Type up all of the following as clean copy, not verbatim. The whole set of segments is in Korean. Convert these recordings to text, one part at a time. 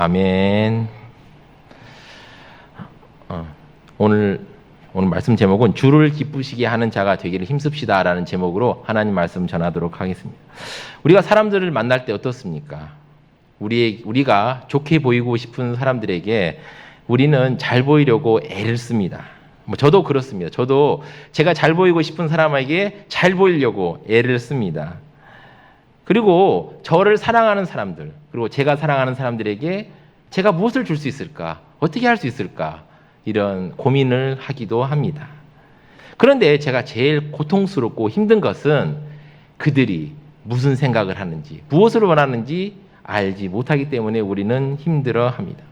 아멘. 오늘 말씀 제목은 주를 기쁘시게 하는 자가 되기를 힘씁시다라는 제목으로 하나님 말씀 전하도록 하겠습니다. 우리가 사람들을 만날 때 어떻습니까? 우리가 좋게 보이고 싶은 사람들에게 우리는 잘 보이려고 애를 씁니다. 저도 그렇습니다. 저도 제가 잘 보이고 싶은 사람에게 잘 보이려고 애를 씁니다. 그리고 저를 사랑하는 사람들, 그리고 제가 사랑하는 사람들에게 제가 무엇을 줄 수 있을까? 어떻게 할 수 있을까? 이런 고민을 하기도 합니다. 그런데 제가 제일 고통스럽고 힘든 것은 그들이 무슨 생각을 하는지, 무엇을 원하는지 알지 못하기 때문에 우리는 힘들어합니다.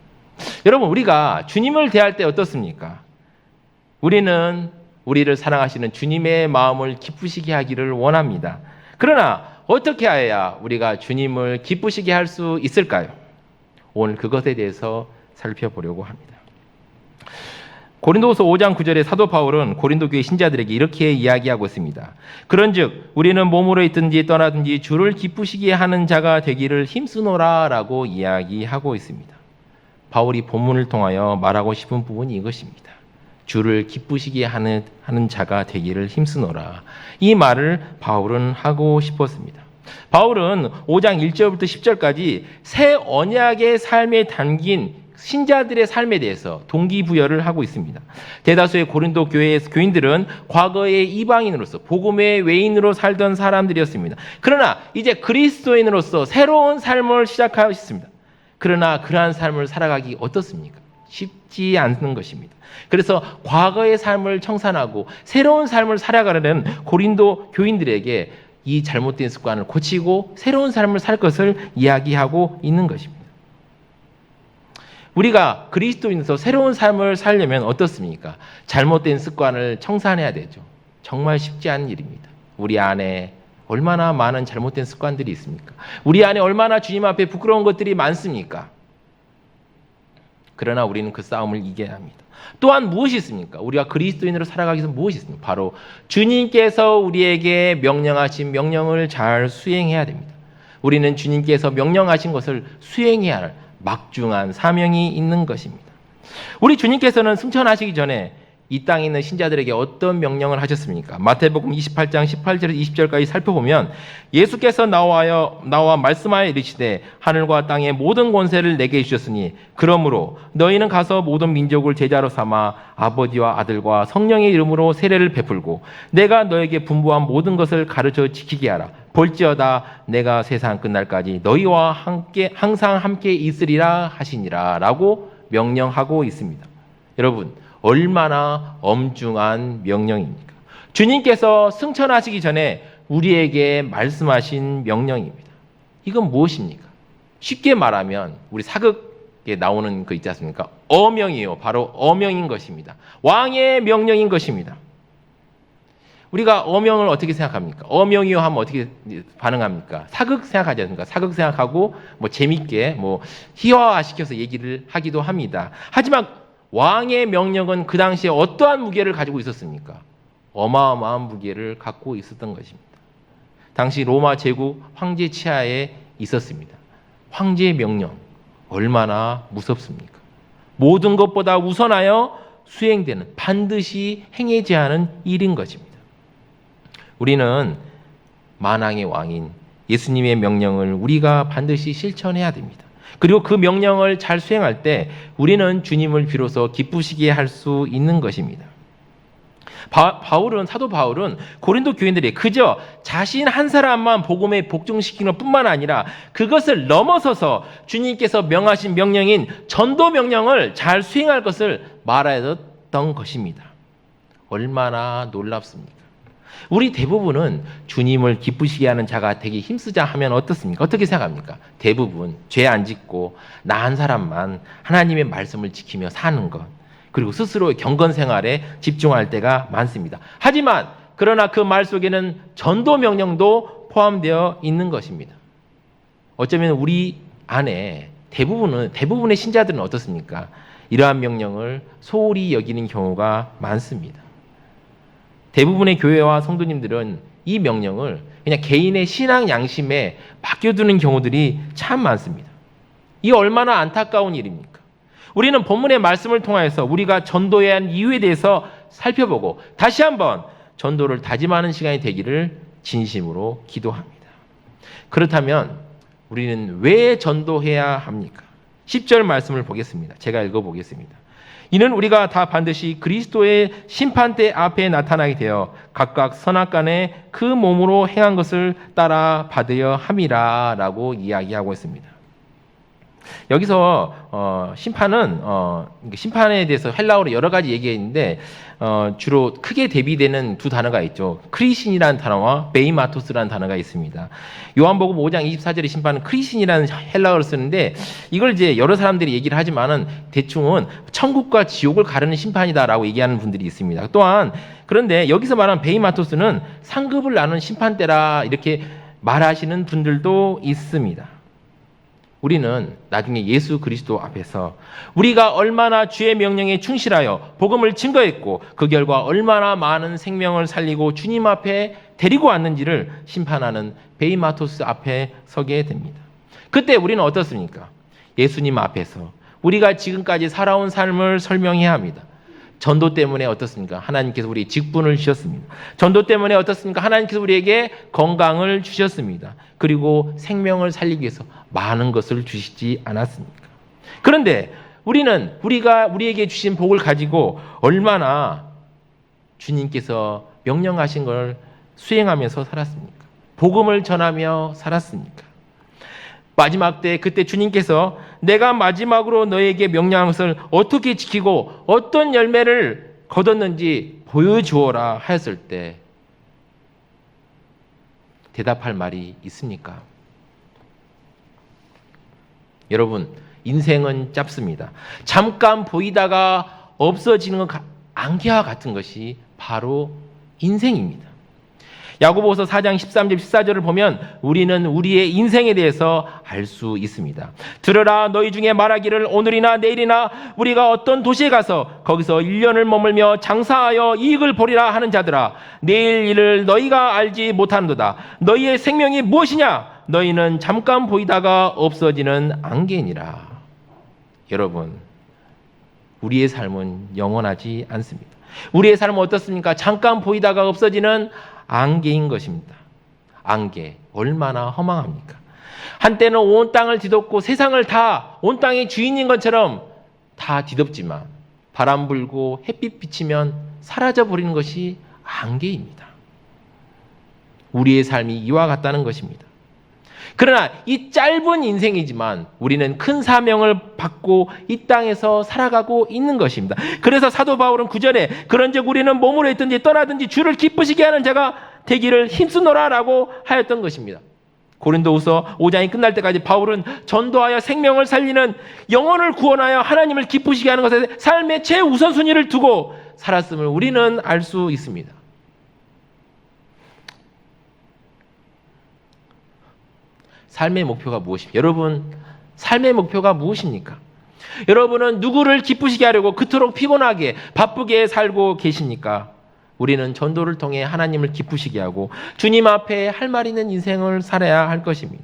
여러분, 우리가 주님을 대할 때 어떻습니까? 우리는 우리를 사랑하시는 주님의 마음을 기쁘시게 하기를 원합니다. 그러나 어떻게 해야 우리가 주님을 기쁘시게 할 수 있을까요? 오늘 그것에 대해서 살펴보려고 합니다. 고린도후서 5장 9절에 사도 바울은 고린도 교회 신자들에게 이렇게 이야기하고 있습니다. 그런즉 우리는 몸으로 있든지 떠나든지 주를 기쁘시게 하는 자가 되기를 힘쓰노라라고 이야기하고 있습니다. 바울이 본문을 통하여 말하고 싶은 부분이 이것입니다. 주를 기쁘시게 하는 자가 되기를 힘쓰노라. 이 말을 바울은 하고 싶었습니다. 바울은 5장 1절부터 10절까지 새 언약의 삶에 담긴 신자들의 삶에 대해서 동기부여를 하고 있습니다. 대다수의 고린도 교회의 교인들은 과거의 이방인으로서 복음의 외인으로 살던 사람들이었습니다. 그러나 이제 그리스도인으로서 새로운 삶을 시작하셨습니다. 그러나 그러한 삶을 살아가기 어떻습니까? 쉽지 않는 것입니다. 그래서 과거의 삶을 청산하고 새로운 삶을 살아가려는 고린도 교인들에게 이 잘못된 습관을 고치고 새로운 삶을 살 것을 이야기하고 있는 것입니다. 우리가 그리스도인으로서 새로운 삶을 살려면 어떻습니까? 잘못된 습관을 청산해야 되죠. 정말 쉽지 않은 일입니다. 우리 안에 얼마나 많은 잘못된 습관들이 있습니까? 우리 안에 얼마나 주님 앞에 부끄러운 것들이 많습니까? 그러나 우리는 그 싸움을 이겨야 합니다. 또한 무엇이 있습니까? 우리가 그리스도인으로 살아가기 위해서 무엇이 있습니까? 바로 주님께서 우리에게 명령하신 명령을 잘 수행해야 됩니다. 우리는 주님께서 명령하신 것을 수행해야 할 막중한 사명이 있는 것입니다. 우리 주님께서는 승천하시기 전에 이 땅에 있는 신자들에게 어떤 명령을 하셨습니까? 마태복음 28장 18절에서 20절까지 살펴보면 예수께서 나와 말씀하여 이르시되 하늘과 땅의 모든 권세를 내게 주셨으니 그러므로 너희는 가서 모든 민족을 제자로 삼아 아버지와 아들과 성령의 이름으로 세례를 베풀고 내가 너에게 분부한 모든 것을 가르쳐 지키게 하라. 볼지어다 내가 세상 끝날까지 너희와 항상 함께 있으리라 하시니라 라고 명령하고 있습니다. 여러분, 얼마나 엄중한 명령입니까? 주님께서 승천하시기 전에 우리에게 말씀하신 명령입니다. 이건 무엇입니까? 쉽게 말하면 우리 사극에 나오는 거 있지 않습니까? 어명이요. 바로 어명인 것입니다. 왕의 명령인 것입니다. 우리가 어명을 어떻게 생각합니까? 어명이요 하면 어떻게 반응합니까? 사극 생각하지 않습니까? 사극 생각하고 재밌게 희화화시켜서 얘기를 하기도 합니다. 하지만 왕의 명령은 그 당시에 어떠한 무게를 가지고 있었습니까? 어마어마한 무게를 갖고 있었던 것입니다. 당시 로마 제국 황제 치하에 있었습니다. 황제의 명령 얼마나 무섭습니까? 모든 것보다 우선하여 수행되는 반드시 행해져야 하는 일인 것입니다. 우리는 만왕의 왕인 예수님의 명령을 우리가 반드시 실천해야 됩니다. 그리고 그 명령을 잘 수행할 때 우리는 주님을 비로소 기쁘시게 할 수 있는 것입니다. 사도 바울은 고린도 교인들이 그저 자신 한 사람만 복음에 복종시키는 것뿐만 아니라 그것을 넘어서서 주님께서 명하신 명령인 전도 명령을 잘 수행할 것을 말하였던 것입니다. 얼마나 놀랍습니까? 우리 대부분은 주님을 기쁘시게 하는 자가 되기 힘쓰자 하면 어떻습니까? 어떻게 생각합니까? 대부분 죄 안 짓고 나 한 사람만 하나님의 말씀을 지키며 사는 것, 그리고 스스로의 경건 생활에 집중할 때가 많습니다. 하지만 그러나 그 말 속에는 전도 명령도 포함되어 있는 것입니다. 어쩌면 우리 안에 대부분의 신자들은 어떻습니까? 이러한 명령을 소홀히 여기는 경우가 많습니다. 대부분의 교회와 성도님들은 이 명령을 그냥 개인의 신앙 양심에 맡겨두는 경우들이 참 많습니다. 이 얼마나 안타까운 일입니까? 우리는 본문의 말씀을 통하여서 우리가 전도해야 하는 이유에 대해서 살펴보고 다시 한번 전도를 다짐하는 시간이 되기를 진심으로 기도합니다. 그렇다면 우리는 왜 전도해야 합니까? 10절 말씀을 보겠습니다. 제가 읽어보겠습니다. 이는 우리가 다 반드시 그리스도의 심판대 앞에 나타나게 되어 각각 선악간에 그 몸으로 행한 것을 따라 받으려 함이라 라고 이야기하고 있습니다. 여기서 심판에 대해서 헬라어로 여러 가지 얘기가 있는데 주로 크게 대비되는 두 단어가 있죠. 크리신이라는 단어와 베이마토스라는 단어가 있습니다. 요한복음 5장 24절의 심판은 크리신이라는 헬라어를 쓰는데 이걸 이제 여러 사람들이 얘기를 하지만은 대충은 천국과 지옥을 가르는 심판이다라고 얘기하는 분들이 있습니다. 또한 그런데 여기서 말하는 베이마토스는 상급을 나눈 심판대라 이렇게 말하시는 분들도 있습니다. 우리는 나중에 예수 그리스도 앞에서 우리가 얼마나 주의 명령에 충실하여 복음을 증거했고 그 결과 얼마나 많은 생명을 살리고 주님 앞에 데리고 왔는지를 심판하는 베이마토스 앞에 서게 됩니다. 그때 우리는 어떻습니까? 예수님 앞에서 우리가 지금까지 살아온 삶을 설명해야 합니다. 전도 때문에 어떻습니까? 하나님께서 우리에게 직분을 주셨습니다. 전도 때문에 어떻습니까? 하나님께서 우리에게 건강을 주셨습니다. 그리고 생명을 살리기 위해서 많은 것을 주시지 않았습니까? 그런데 우리에게 주신 복을 가지고 얼마나 주님께서 명령하신 걸 수행하면서 살았습니까? 복음을 전하며 살았습니까? 마지막 때 그때 주님께서 내가 마지막으로 너에게 명령한 것을 어떻게 지키고 어떤 열매를 거뒀는지 보여주어라 하였을 때 대답할 말이 있습니까? 여러분, 인생은 짧습니다. 잠깐 보이다가 없어지는 안개와 같은 것이 바로 인생입니다. 야고보서 4장 13절 14절을 보면 우리는 우리의 인생에 대해서 알 수 있습니다. 들으라 너희 중에 말하기를 오늘이나 내일이나 우리가 어떤 도시에 가서 거기서 1년을 머물며 장사하여 이익을 보리라 하는 자들아 내일 일을 너희가 알지 못하는도다. 너희의 생명이 무엇이냐? 너희는 잠깐 보이다가 없어지는 안개니라. 여러분, 우리의 삶은 영원하지 않습니다. 우리의 삶은 어떻습니까? 잠깐 보이다가 없어지는 안개인 것입니다. 안개, 얼마나 허망합니까? 한때는 온 땅을 뒤덮고 세상을 다 온 땅의 주인인 것처럼 다 뒤덮지만 바람 불고 햇빛 비치면 사라져 버리는 것이 안개입니다. 우리의 삶이 이와 같다는 것입니다. 그러나 이 짧은 인생이지만 우리는 큰 사명을 받고 이 땅에서 살아가고 있는 것입니다. 그래서 사도 바울은 9절에 그런즉 우리는 몸으로 있든지 떠나든지 주를 기쁘시게 하는 자가 되기를 힘쓰노라 라고 하였던 것입니다. 고린도후서 5장이 끝날 때까지 바울은 전도하여 생명을 살리는 영혼을 구원하여 하나님을 기쁘시게 하는 것에 삶의 최우선순위를 두고 살았음을 우리는 알 수 있습니다. 삶의 목표가 무엇입니까? 여러분, 삶의 목표가 무엇입니까? 여러분은 누구를 기쁘시게 하려고 그토록 피곤하게 바쁘게 살고 계십니까? 우리는 전도를 통해 하나님을 기쁘시게 하고 주님 앞에 할 말 있는 인생을 살아야 할 것입니다.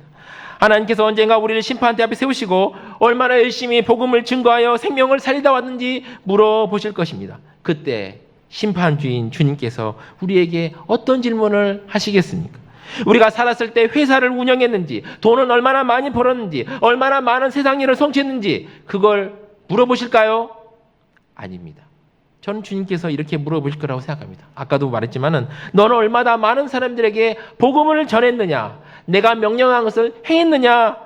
하나님께서 언젠가 우리를 심판대 앞에 세우시고 얼마나 열심히 복음을 증거하여 생명을 살리다 왔는지 물어보실 것입니다. 그때 심판주인 주님께서 우리에게 어떤 질문을 하시겠습니까? 우리가 살았을 때 회사를 운영했는지, 돈은 얼마나 많이 벌었는지, 얼마나 많은 세상 일을 성취했는지 그걸 물어보실까요? 아닙니다. 저는 주님께서 이렇게 물어보실 거라고 생각합니다. 아까도 말했지만은 너는 얼마나 많은 사람들에게 복음을 전했느냐, 내가 명령한 것을 행했느냐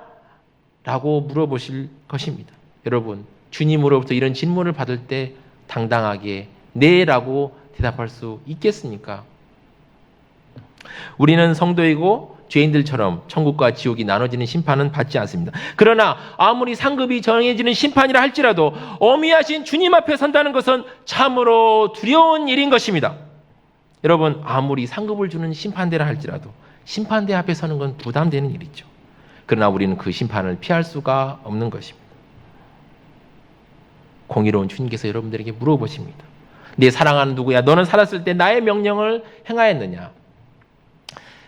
라고 물어보실 것입니다. 여러분, 주님으로부터 이런 질문을 받을 때 당당하게 네라고 대답할 수 있겠습니까? 우리는 성도이고 죄인들처럼 천국과 지옥이 나눠지는 심판은 받지 않습니다. 그러나 아무리 상급이 정해지는 심판이라 할지라도 어미하신 주님 앞에 선다는 것은 참으로 두려운 일인 것입니다. 여러분, 아무리 상급을 주는 심판대라 할지라도 심판대 앞에 서는 건 부담되는 일이죠. 그러나 우리는 그 심판을 피할 수가 없는 것입니다. 공의로운 주님께서 여러분들에게 물어보십니다. 내 사랑하는 누구야? 너는 살았을 때 나의 명령을 행하였느냐?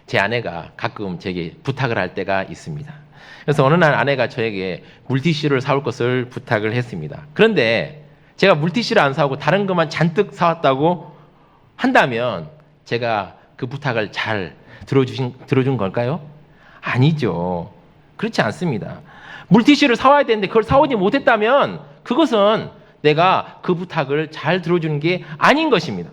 제 아내가 가끔 제게 부탁을 할 때가 있습니다. 그래서 어느 날 아내가 저에게 물티슈를 사올 것을 부탁을 했습니다. 그런데 제가 물티슈를 안 사오고 다른 것만 잔뜩 사왔다고 한다면 제가 그 부탁을 잘 들어준 걸까요? 아니죠. 그렇지 않습니다. 물티슈를 사와야 되는데 그걸 사오지 못했다면 그것은 내가 그 부탁을 잘 들어주는 게 아닌 것입니다.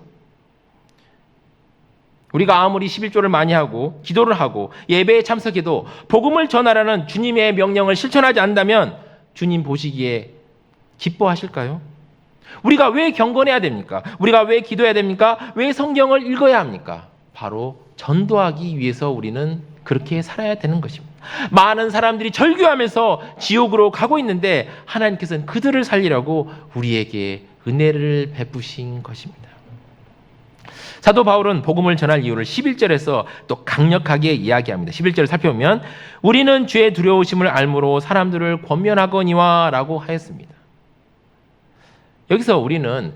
우리가 아무리 11조를 많이 하고 기도를 하고 예배에 참석해도 복음을 전하라는 주님의 명령을 실천하지 않는다면 주님 보시기에 기뻐하실까요? 우리가 왜 경건해야 됩니까? 우리가 왜 기도해야 됩니까? 왜 성경을 읽어야 합니까? 바로 전도하기 위해서 우리는 그렇게 살아야 되는 것입니다. 많은 사람들이 절규하면서 지옥으로 가고 있는데 하나님께서는 그들을 살리라고 우리에게 은혜를 베푸신 것입니다. 사도 바울은 복음을 전할 이유를 11절에서 또 강력하게 이야기합니다. 11절을 살펴보면 우리는 주의 두려우심을 알므로 사람들을 권면하거니와 라고 하였습니다. 여기서 우리는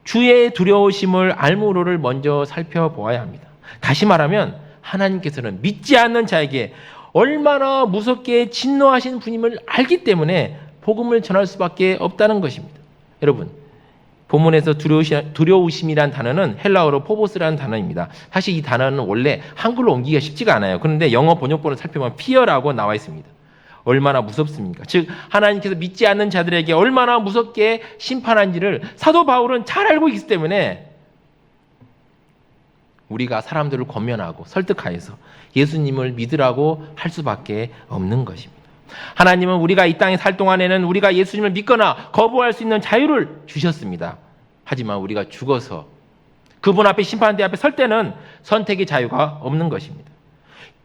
주의 두려우심을 알므로를 먼저 살펴보아야 합니다. 다시 말하면 하나님께서는 믿지 않는 자에게 얼마나 무섭게 진노하신 분임을 알기 때문에 복음을 전할 수밖에 없다는 것입니다. 여러분, 본문에서 두려우심이란 단어는 헬라어로 포보스라는 단어입니다. 사실 이 단어는 원래 한글로 옮기기가 쉽지가 않아요. 그런데 영어 번역본을 살펴보면 fear라고 나와 있습니다. 얼마나 무섭습니까? 즉 하나님께서 믿지 않는 자들에게 얼마나 무섭게 심판한지를 사도 바울은 잘 알고 있기 때문에 우리가 사람들을 권면하고 설득하여서 예수님을 믿으라고 할 수밖에 없는 것입니다. 하나님은 우리가 이 땅에 살 동안에는 우리가 예수님을 믿거나 거부할 수 있는 자유를 주셨습니다. 하지만 우리가 죽어서 그분 앞에 심판대 앞에 설 때는 선택의 자유가 없는 것입니다.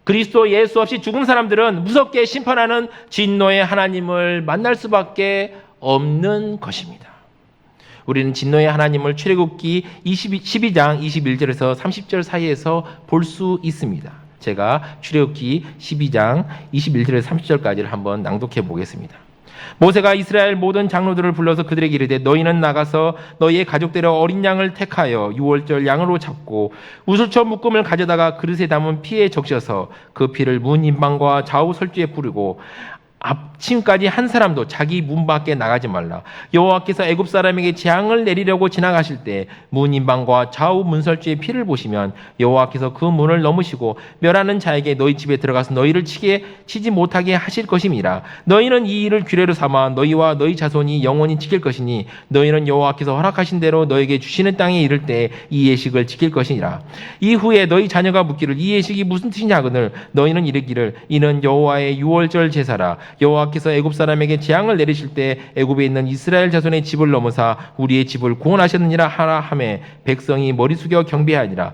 그리스도 예수 없이 죽은 사람들은 무섭게 심판하는 진노의 하나님을 만날 수밖에 없는 것입니다. 우리는 진노의 하나님을 출애굽기 12장 21절에서 30절 사이에서 볼 수 있습니다. 제가 출애굽기 12장 21절에서 30절까지를 한번 낭독해 보겠습니다. 모세가 이스라엘 모든 장로들을 불러서 그들에게 이르되 너희는 나가서 너희의 가족대로 어린 양을 택하여 유월절 양으로 잡고 우슬초 묶음을 가져다가 그릇에 담은 피에 적셔서 그 피를 문 인방과 좌우 설주에 뿌리고 앞침까지 한 사람도 자기 문 밖에 나가지 말라. 여호와께서 애굽 사람에게 재앙을 내리려고 지나가실 때 문 인방과 좌우 문설주의 피를 보시면 여호와께서 그 문을 넘으시고 멸하는 자에게 너희 집에 들어가서 너희를 치지 못하게 하실 것임이라. 너희는 이 일을 규례로 삼아 너희와 너희 자손이 영원히 지킬 것이니 너희는 여호와께서 허락하신 대로 너에게 주시는 땅에 이를 때 이 예식을 지킬 것이니라. 이후에 너희 자녀가 묻기를 이 예식이 무슨 뜻이냐 하거늘 너희는 이르기를 이는 여호와의 유월절 제사라. 여호와께서 애굽 사람에게 재앙을 내리실 때 애굽에 있는 이스라엘 자손의 집을 넘어사 우리의 집을 구원하셨느니라 하라 하매 백성이 머리 숙여 경배하니라.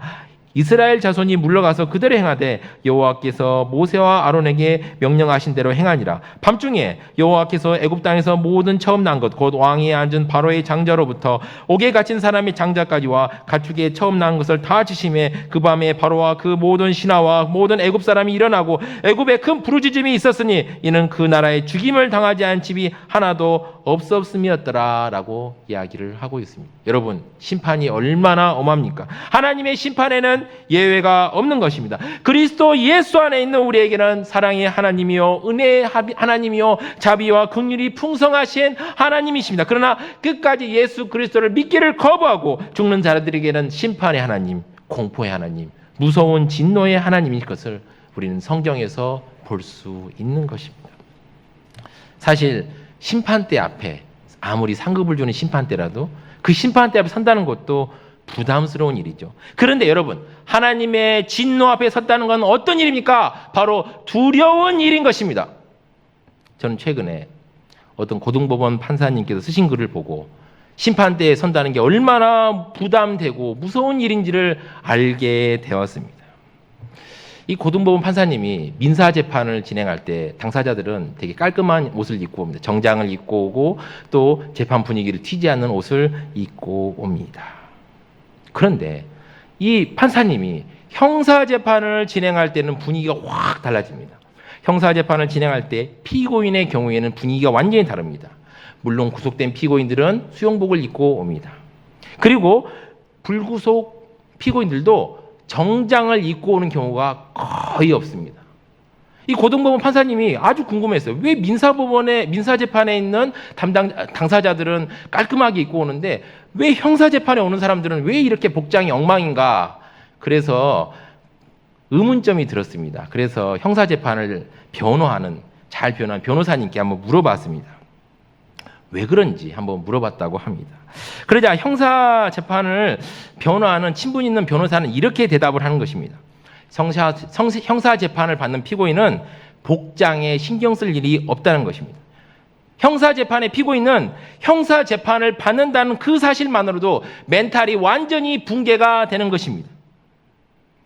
이스라엘 자손이 물러가서 그대로 행하되 여호와께서 모세와 아론에게 명령하신 대로 행하니라. 밤중에 여호와께서 애굽 땅에서 모든 처음 난 것 곧 왕위에 앉은 바로의 장자로부터 옥에 갇힌 사람의 장자까지와 가축에 처음 난 것을 다 치심에 그 밤에 바로와 그 모든 신하와 모든 애굽 사람이 일어나고 애굽에 큰 부르짖음이 있었으니 이는 그 나라에 죽임을 당하지 않은 집이 하나도 없었음이었더라라고 이야기를 하고 있습니다. 여러분, 심판이 얼마나 엄합니까? 하나님의 심판에는 예외가 없는 것입니다. 그리스도 예수 안에 있는 우리에게는 사랑의 하나님이요 은혜의 하나님이요 자비와 긍휼이 풍성하신 하나님이십니다. 그러나 끝까지 예수 그리스도를 믿기를 거부하고 죽는 자들에게는 심판의 하나님, 공포의 하나님, 무서운 진노의 하나님일 것을 우리는 성경에서 볼 수 있는 것입니다. 사실 심판대 앞에 아무리 상급을 주는 심판대라도 그 심판대 앞에 선다는 것도 부담스러운 일이죠. 그런데 여러분, 하나님의 진노 앞에 섰다는 건 어떤 일입니까? 바로 두려운 일인 것입니다. 저는 최근에 어떤 고등법원 판사님께서 쓰신 글을 보고 심판대에 선다는 게 얼마나 부담되고 무서운 일인지를 알게 되었습니다. 이 고등법원 판사님이 민사재판을 진행할 때 당사자들은 되게 깔끔한 옷을 입고 옵니다. 정장을 입고 오고 또 재판 분위기를 튀지 않는 옷을 입고 옵니다. 그런데 이 판사님이 형사재판을 진행할 때는 분위기가 확 달라집니다. 형사재판을 진행할 때 피고인의 경우에는 분위기가 완전히 다릅니다. 물론 구속된 피고인들은 수용복을 입고 옵니다. 그리고 불구속 피고인들도 정장을 입고 오는 경우가 거의 없습니다. 이 고등법원 판사님이 아주 궁금했어요. 왜 민사재판에 있는 당사자들은 깔끔하게 입고 오는데 왜 형사재판에 오는 사람들은 왜 이렇게 복장이 엉망인가? 그래서 의문점이 들었습니다. 그래서 형사재판을 잘 변호한 변호사님께 한번 물어봤습니다. 왜 그런지 한번 물어봤다고 합니다. 그러자 형사재판을 변호하는 친분 있는 변호사는 이렇게 대답을 하는 것입니다. 형사재판을 받는 피고인은 복장에 신경 쓸 일이 없다는 것입니다. 형사재판의 피고인은 형사재판을 받는다는 그 사실만으로도 멘탈이 완전히 붕괴가 되는 것입니다.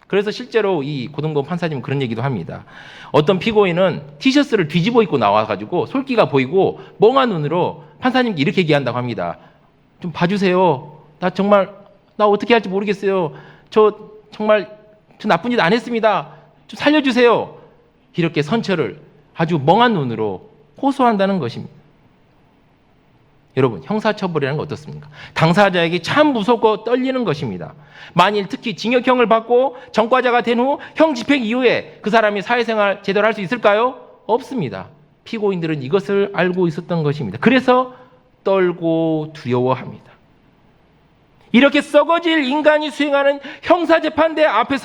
그래서 실제로 이 고등법원 판사님은 그런 얘기도 합니다. 어떤 피고인은 티셔츠를 뒤집어 입고 나와가지고 솔기가 보이고 멍한 눈으로 판사님께 이렇게 얘기한다고 합니다. 좀 봐주세요. 나 어떻게 할지 모르겠어요. 저 나쁜 짓 안 했습니다. 좀 살려주세요. 이렇게 선처를 아주 멍한 눈으로 호소한다는 것입니다. 여러분, 형사처벌이라는 건 어떻습니까? 당사자에게 참 무섭고 떨리는 것입니다. 만일 특히 징역형을 받고 전과자가 된 후 형 집행 이후에 그 사람이 사회생활 제대로 할 수 있을까요? 없습니다. 피고인들은 이것을 알고 있었던 것입니다. 그래서 떨고 두려워합니다. 이렇게 썩어질 인간이 수행하는 형사재판대 앞에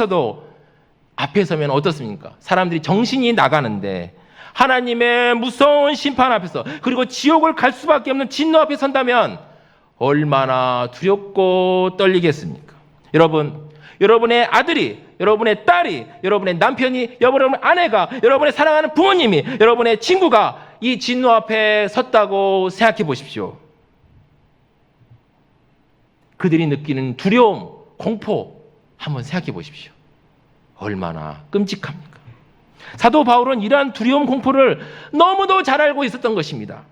서면 어떻습니까? 사람들이 정신이 나가는데 하나님의 무서운 심판 앞에서 그리고 지옥을 갈 수밖에 없는 진노 앞에 선다면 얼마나 두렵고 떨리겠습니까? 여러분, 여러분의 아들이, 여러분의 딸이, 여러분의 남편이, 여러분의 아내가, 여러분의 사랑하는 부모님이, 여러분의 친구가 이 진노 앞에 섰다고 생각해 보십시오. 그들이 느끼는 두려움, 공포 한번 생각해 보십시오. 얼마나 끔찍합니까? 사도 바울은 이러한 두려움, 공포를 너무도 잘 알고 있었던 것입니다.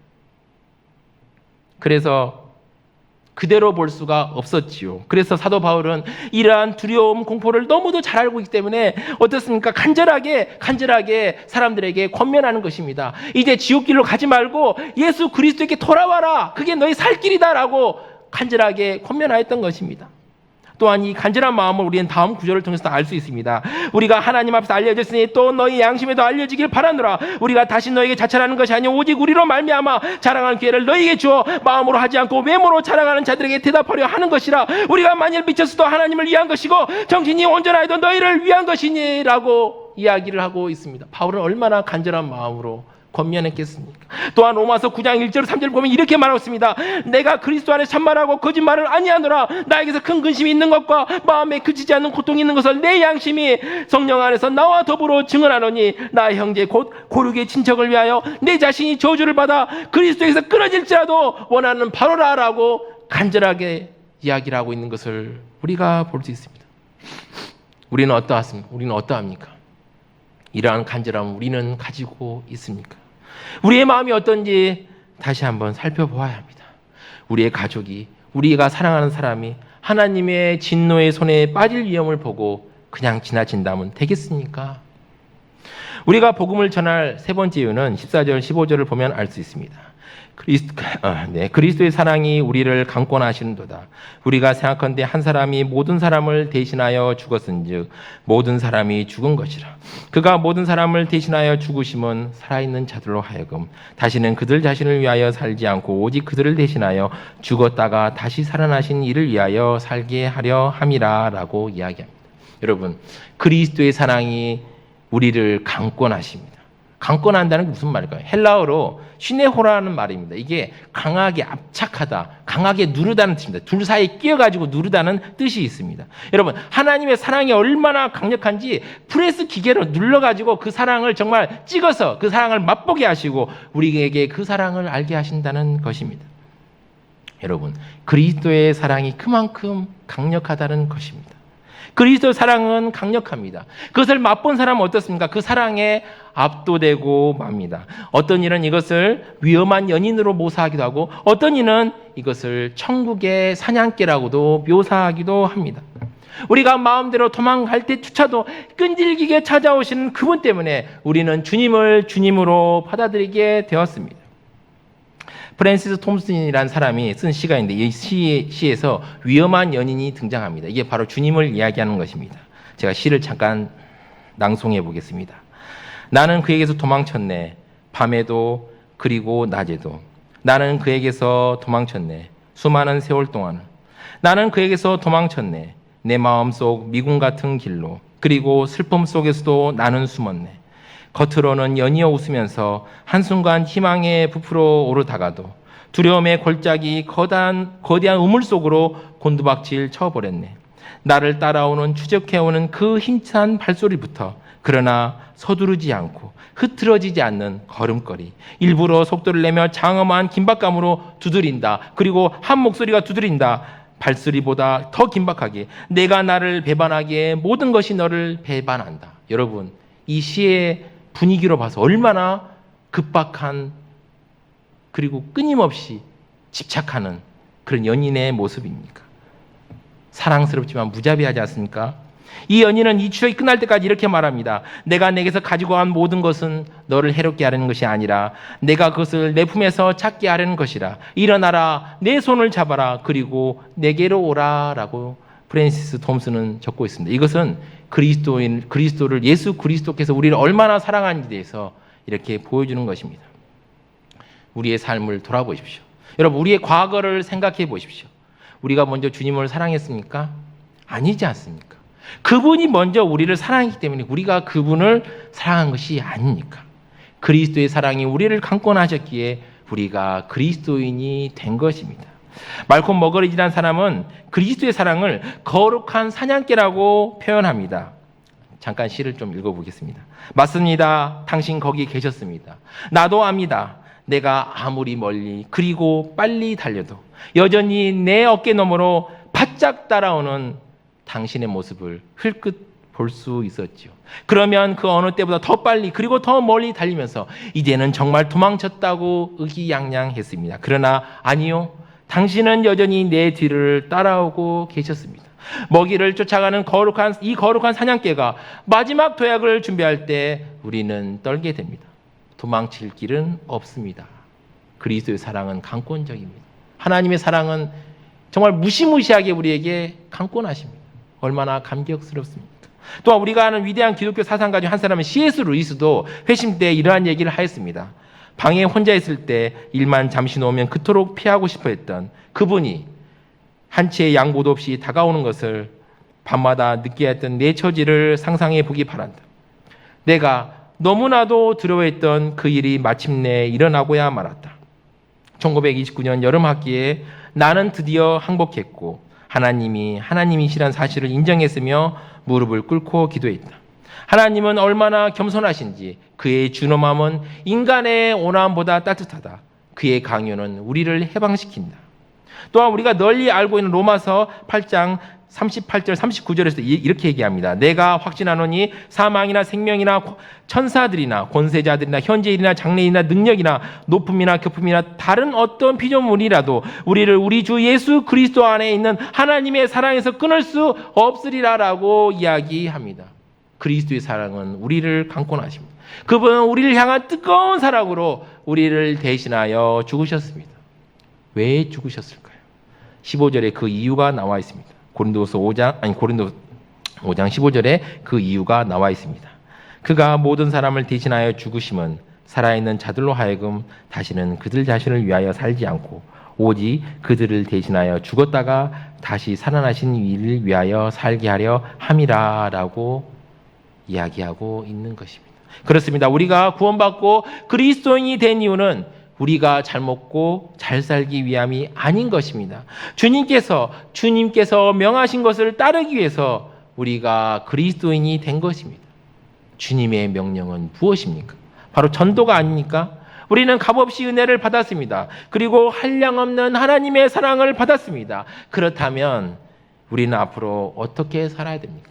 그래서 그대로 볼 수가 없었지요. 그래서 사도 바울은 이러한 두려움, 공포를 너무도 잘 알고 있기 때문에 어떻습니까? 간절하게 사람들에게 권면하는 것입니다. 이제 지옥길로 가지 말고 예수 그리스도에게 돌아와라. 그게 너희 살 길이다라고 간절하게 권면하였던 것입니다. 또한 이 간절한 마음을 우리는 다음 구절을 통해서 알 수 있습니다. 우리가 하나님 앞에서 알려졌으니 또 너희 양심에도 알려지길 바라노라. 우리가 다시 너에게 자처하는 것이 아니오 오직 우리로 말미암아 자랑하는 기회를 너희에게 주어 마음으로 하지 않고 외모로 자랑하는 자들에게 대답하려 하는 것이라. 우리가 만일 미쳤어도 하나님을 위한 것이고 정신이 온전하여도 너희를 위한 것이니라고 이야기를 하고 있습니다. 바울은 얼마나 간절한 마음으로 권면했겠습니까? 또한 로마서 9장 1절 3절 보면 이렇게 말하고 있습니다. 내가 그리스도 안에 참말하고 거짓말을 아니하노라. 나에게서 큰 근심이 있는 것과 마음에 그치지 않는 고통이 있는 것을 내 양심이 성령 안에서 나와 더불어 증언하노니 나 형제 곧 고륙의 친척을 위하여 내 자신이 저주를 받아 그리스도에서 끊어질지라도 원하는 바로라라고 간절하게 이야기를 하고 있는 것을 우리가 볼 수 있습니다. 우리는 어떠합니까? 이러한 간절함을 우리는 가지고 있습니까? 우리의 마음이 어떤지 다시 한번 살펴보아야 합니다. 우리의 가족이, 우리가 사랑하는 사람이 하나님의 진노의 손에 빠질 위험을 보고 그냥 지나친다면 되겠습니까? 우리가 복음을 전할 세 번째 이유는 14절, 15절을 보면 알 수 있습니다. 그리스도의 사랑이 우리를 강권하시는도다. 우리가 생각컨대 한 사람이 모든 사람을 대신하여 죽었은즉 모든 사람이 죽은 것이라. 그가 모든 사람을 대신하여 죽으심은 살아있는 자들로 하여금 다시는 그들 자신을 위하여 살지 않고 오직 그들을 대신하여 죽었다가 다시 살아나신 이를 위하여 살게 하려 함이라라고 이야기합니다. 여러분, 그리스도의 사랑이 우리를 강권하십니다. 강권한다는 게 무슨 말일까요? 헬라어로 시네호라는 말입니다. 이게 강하게 압착하다, 강하게 누르다는 뜻입니다. 둘 사이에 끼어가지고 누르다는 뜻이 있습니다. 여러분, 하나님의 사랑이 얼마나 강력한지 프레스 기계로 눌러가지고 그 사랑을 정말 찍어서 그 사랑을 맛보게 하시고 우리에게 그 사랑을 알게 하신다는 것입니다. 여러분, 그리스도의 사랑이 그만큼 강력하다는 것입니다. 그리스도의 사랑은 강력합니다. 그것을 맛본 사람은 어떻습니까? 그 사랑에 압도되고 맙니다. 어떤 이는 이것을 위험한 연인으로 묘사하기도 하고 어떤 이는 이것을 천국의 사냥개라고도 묘사하기도 합니다. 우리가 마음대로 도망갈 때조차도 끈질기게 찾아오시는 그분 때문에 우리는 주님을 주님으로 받아들이게 되었습니다. 프랜시스 톰슨이라는 사람이 쓴 시가 있는데 이 시에서 위험한 연인이 등장합니다. 이게 바로 주님을 이야기하는 것입니다. 제가 시를 잠깐 낭송해 보겠습니다. 나는 그에게서 도망쳤네. 밤에도 그리고 낮에도. 나는 그에게서 도망쳤네. 수많은 세월 동안. 나는 그에게서 도망쳤네. 내 마음속 미궁 같은 길로. 그리고 슬픔 속에서도 나는 숨었네. 겉으로는 연이어 웃으면서 한순간 희망에 부풀어 오르다가도 두려움의 골짜기 거대한 우물 속으로 곤두박질 쳐버렸네. 나를 따라오는 추적해오는 그 힘찬 발소리부터 그러나 서두르지 않고 흐트러지지 않는 걸음걸이, 일부러 속도를 내며 장엄한 긴박감으로 두드린다. 그리고 한 목소리가 두드린다. 발소리보다 더 긴박하게 내가 나를 배반하기에 모든 것이 너를 배반한다. 여러분, 이 시의 분위기로 봐서 얼마나 급박한 그리고 끊임없이 집착하는 그런 연인의 모습입니까? 사랑스럽지만 무자비하지 않습니까? 이 연인은 이 추억이 끝날 때까지 이렇게 말합니다. 내가 내게서 가지고 간 모든 것은 너를 해롭게 하려는 것이 아니라 내가 그것을 내 품에서 찾게 하려는 것이라. 일어나라, 내 손을 잡아라, 그리고 내게로 오라 라고 프랜시스 톰슨은 적고 있습니다. 이것은 그리스도를 예수 그리스도께서 우리를 얼마나 사랑하는지에 대해서 이렇게 보여주는 것입니다. 우리의 삶을 돌아보십시오. 여러분, 우리의 과거를 생각해 보십시오. 우리가 먼저 주님을 사랑했습니까? 아니지 않습니까? 그분이 먼저 우리를 사랑했기 때문에 우리가 그분을 사랑한 것이 아닙니까? 그리스도의 사랑이 우리를 강권하셨기에 우리가 그리스도인이 된 것입니다. 말콤 머거리지라는 사람은 그리스도의 사랑을 거룩한 사냥개라고 표현합니다. 잠깐 시를 좀 읽어보겠습니다. 맞습니다. 당신 거기 계셨습니다. 나도 압니다. 내가 아무리 멀리 그리고 빨리 달려도 여전히 내 어깨 너머로 바짝 따라오는 당신의 모습을 흘끗 볼 수 있었죠. 그러면 그 어느 때보다 더 빨리 그리고 더 멀리 달리면서 이제는 정말 도망쳤다고 의기양양했습니다. 그러나 아니요, 당신은 여전히 내 뒤를 따라오고 계셨습니다. 먹이를 쫓아가는 거룩한 사냥개가 마지막 도약을 준비할 때 우리는 떨게 됩니다. 도망칠 길은 없습니다. 그리스도의 사랑은 강권적입니다. 하나님의 사랑은 정말 무시무시하게 우리에게 강권하십니다. 얼마나 감격스럽습니까? 또한 우리가 아는 위대한 기독교 사상가 중 한 사람은 C.S. 루이스도 회심 때 이러한 얘기를 하였습니다. 방에 혼자 있을 때 일만 잠시 놓으면 그토록 피하고 싶어 했던 그분이 한 채의 양보도 없이 다가오는 것을 밤마다 느끼했던 내 처지를 상상해 보기 바란다. 내가 너무나도 두려워했던 그 일이 마침내 일어나고야 말았다. 1929년 여름 학기에 나는 드디어 항복했고 하나님이시란 사실을 인정했으며 무릎을 꿇고 기도했다. 하나님은 얼마나 겸손하신지 그의 준엄함은 인간의 온화함보다 따뜻하다. 그의 강요는 우리를 해방시킨다. 또한 우리가 널리 알고 있는 로마서 8장 38절 39절에서 이렇게 얘기합니다. 내가 확신하노니 사망이나 생명이나 천사들이나 권세자들이나 현재일이나 장래일이나 능력이나 높음이나 깊음이나 다른 어떤 피조물이라도 우리를 우리 주 예수 그리스도 안에 있는 하나님의 사랑에서 끊을 수 없으리라라고 이야기합니다. 그리스도의 사랑은 우리를 강권하십니다. 그분은 우리를 향한 뜨거운 사랑으로 우리를 대신하여 죽으셨습니다. 왜 죽으셨을까요? 15절에 그 이유가 나와 있습니다. 고린도서 5장 15절에 그 이유가 나와 있습니다. 그가 모든 사람을 대신하여 죽으심은 살아있는 자들로 하여금 다시는 그들 자신을 위하여 살지 않고 오직 그들을 대신하여 죽었다가 다시 살아나신 이를 위하여 살게 하려 함이라라고 이야기하고 있는 것입니다. 그렇습니다. 우리가 구원받고 그리스도인이 된 이유는 우리가 잘 먹고 잘 살기 위함이 아닌 것입니다. 주님께서 명하신 것을 따르기 위해서 우리가 그리스도인이 된 것입니다. 주님의 명령은 무엇입니까? 바로 전도가 아닙니까? 우리는 값없이 은혜를 받았습니다. 그리고 한량없는 하나님의 사랑을 받았습니다. 그렇다면 우리는 앞으로 어떻게 살아야 됩니까?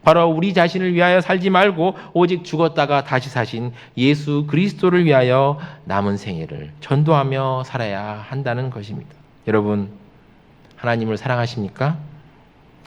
바로 우리 자신을 위하여 살지 말고 오직 죽었다가 다시 사신 예수 그리스도를 위하여 남은 생애를 전도하며 살아야 한다는 것입니다. 여러분, 하나님을 사랑하십니까?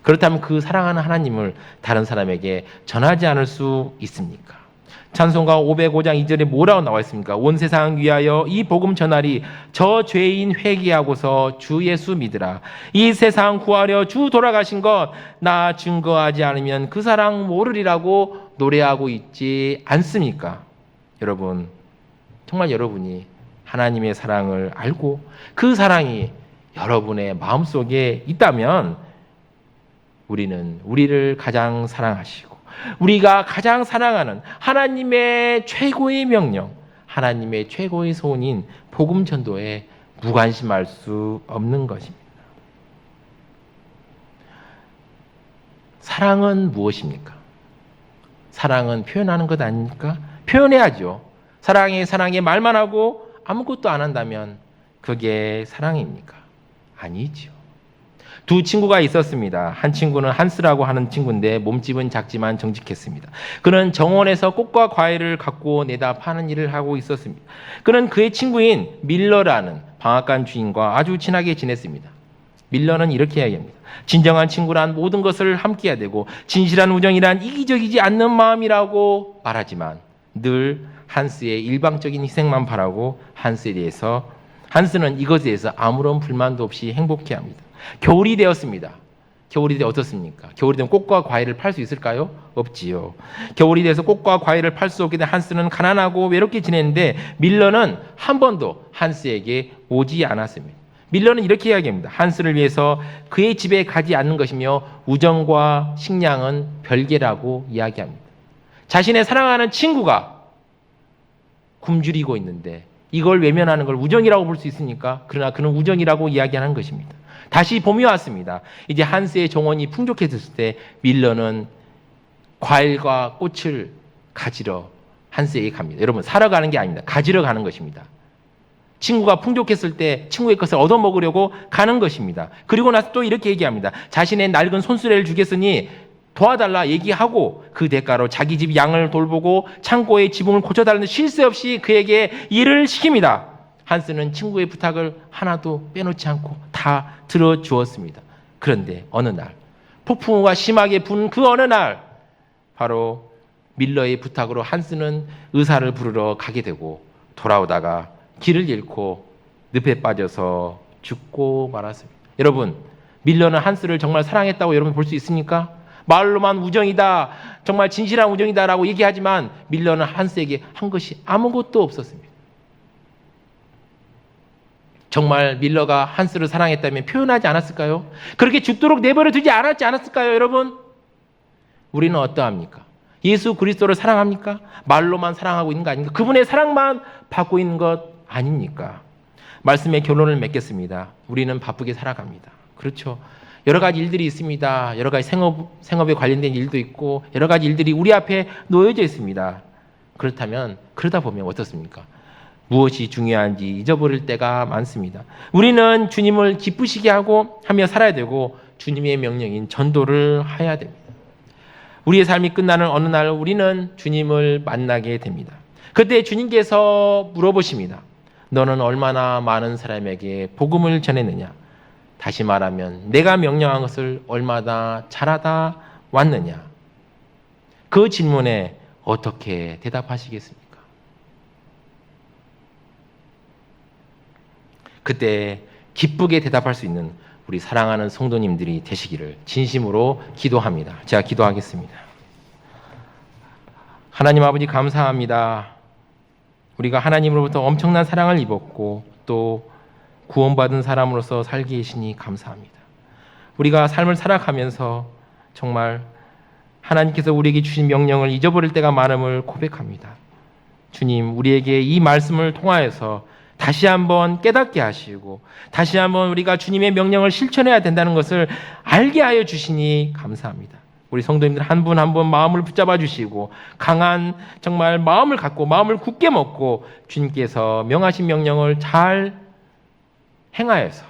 그렇다면 그 사랑하는 하나님을 다른 사람에게 전하지 않을 수 있습니까? 찬송가 505장 2절에 뭐라고 나와 있습니까? 온 세상 위하여 이 복음 전하리 저 죄인 회개하고서 주 예수 믿으라. 이 세상 구하려 주 돌아가신 것 나 증거하지 않으면 그 사랑 모르리라고 노래하고 있지 않습니까? 여러분, 정말 여러분이 하나님의 사랑을 알고 그 사랑이 여러분의 마음속에 있다면 우리는 우리를 가장 사랑하시고 우리가 가장 사랑하는 하나님의 최고의 명령, 하나님의 최고의 소원인 복음 전도에 무관심할 수 없는 것입니다. 사랑은 무엇입니까? 사랑은 표현하는 것 아닙니까? 표현해야죠. 사랑해 말만 하고 아무것도 안 한다면 그게 사랑입니까? 아니죠. 두 친구가 있었습니다. 한 친구는 한스라고 하는 친구인데 몸집은 작지만 정직했습니다. 그는 정원에서 꽃과 과일을 갖고 내다 파는 일을 하고 있었습니다. 그는 그의 친구인 밀러라는 방앗간 주인과 아주 친하게 지냈습니다. 밀러는 이렇게 이야기합니다. 진정한 친구란 모든 것을 함께해야 되고 진실한 우정이란 이기적이지 않는 마음이라고 말하지만 늘 한스의 일방적인 희생만 바라고 한스는 이것에 대해서 아무런 불만도 없이 행복해합니다. 겨울이 되었습니다. 겨울이 되어 어떻습니까? 겨울이 되면 꽃과 과일을 팔 수 있을까요? 없지요. 겨울이 돼서 꽃과 과일을 팔 수 없게 된 한스는 가난하고 외롭게 지냈는데 밀러는 한 번도 한스에게 오지 않았습니다. 밀러는 이렇게 이야기합니다. 한스를 위해서 그의 집에 가지 않는 것이며 우정과 식량은 별개라고 이야기합니다. 자신의 사랑하는 친구가 굶주리고 있는데 이걸 외면하는 걸 우정이라고 볼 수 있습니까? 그러나 그는 우정이라고 이야기하는 것입니다. 다시 봄이 왔습니다. 이제 한스의 정원이 풍족해졌을 때 밀러는 과일과 꽃을 가지러 한스에게 갑니다. 여러분, 사러 가는 게 아닙니다. 가지러 가는 것입니다. 친구가 풍족했을 때 친구의 것을 얻어먹으려고 가는 것입니다. 그리고 나서 또 이렇게 얘기합니다. 자신의 낡은 손수레를 주겠으니 도와달라 얘기하고 그 대가로 자기 집 양을 돌보고 창고의 지붕을 고쳐달라는 쉴 새 없이 그에게 일을 시킵니다. 한스는 친구의 부탁을 하나도 빼놓지 않고 다 들어주었습니다. 그런데 어느 날 폭풍우가 심하게 부는 그 어느 날 바로 밀러의 부탁으로 한스는 의사를 부르러 가게 되고 돌아오다가 길을 잃고 늪에 빠져서 죽고 말았습니다. 여러분, 밀러는 한스를 정말 사랑했다고 여러분 볼 수 있습니까? 말로만 우정이다, 정말 진실한 우정이다라고 얘기하지만 밀러는 한스에게 한 것이 아무것도 없었습니다. 정말 밀러가 한스를 사랑했다면 표현하지 않았을까요? 그렇게 죽도록 내버려 두지 않았을까요, 여러분? 우리는 어떠합니까? 예수 그리스도를 사랑합니까? 말로만 사랑하고 있는 거 아닙니까? 그분의 사랑만 받고 있는 것 아닙니까? 말씀의 결론을 맺겠습니다. 우리는 바쁘게 살아갑니다. 그렇죠? 여러 가지 일들이 있습니다. 여러 가지 생업에 관련된 일도 있고 여러 가지 일들이 우리 앞에 놓여져 있습니다. 그렇다면 그러다 보면 어떻습니까? 무엇이 중요한지 잊어버릴 때가 많습니다. 우리는 주님을 기쁘시게 하며 살아야 되고 주님의 명령인 전도를 해야 됩니다. 우리의 삶이 끝나는 어느 날 우리는 주님을 만나게 됩니다. 그때 주님께서 물어보십니다. 너는 얼마나 많은 사람에게 복음을 전했느냐? 다시 말하면 내가 명령한 것을 얼마나 잘하다 왔느냐? 그 질문에 어떻게 대답하시겠습니까? 그때 기쁘게 대답할 수 있는 우리 사랑하는 성도님들이 되시기를 진심으로 기도합니다. 제가 기도하겠습니다. 하나님 아버지 감사합니다. 우리가 하나님으로부터 엄청난 사랑을 입었고 또 구원받은 사람으로서 살게 계시니 감사합니다. 우리가 삶을 살아가면서 정말 하나님께서 우리에게 주신 명령을 잊어버릴 때가 많음을 고백합니다. 주님, 우리에게 이 말씀을 통하여서 다시 한번 깨닫게 하시고 다시 한번 우리가 주님의 명령을 실천해야 된다는 것을 알게 하여 주시니 감사합니다. 우리 성도님들 한 분 한 분 마음을 붙잡아 주시고 강한 정말 마음을 갖고 마음을 굳게 먹고 주님께서 명하신 명령을 잘 행하여서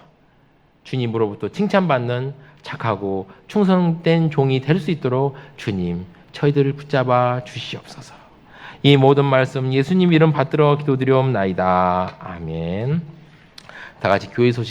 주님으로부터 칭찬받는 착하고 충성된 종이 될 수 있도록 주님 저희들을 붙잡아 주시옵소서. 이 모든 말씀 예수님 이름 받들어 기도드리옵나이다. 아멘. 다 같이 교회 소식